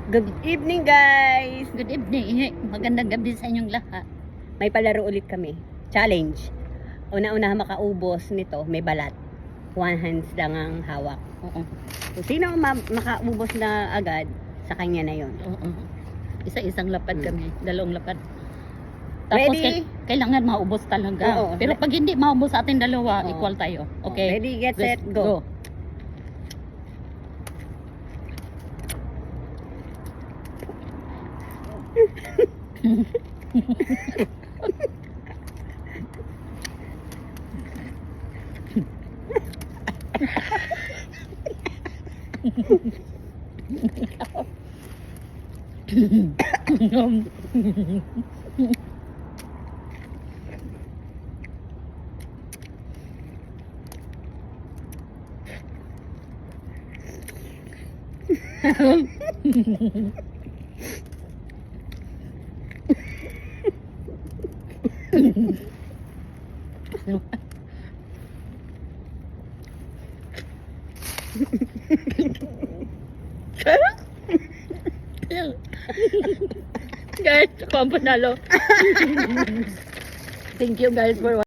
Good evening guys! Good evening. Magandang gabi sa inyong lahat. May palaro ulit kami. Challenge. Una-una makaubos nito, may balat. One hands lang ang hawak. Oo. Kung sino makaubos na agad, sa kanya na yon. Oo. Isa-isang lapad kami. Dalawang lapad. Tapos Ready? kailangan maubos talaga. Oo. Pero pag hindi maubos sa ating dalawa, Oo. equal tayo. Okay? Ready, get, set, go. Guys, ako ang panalo. Thank you guys for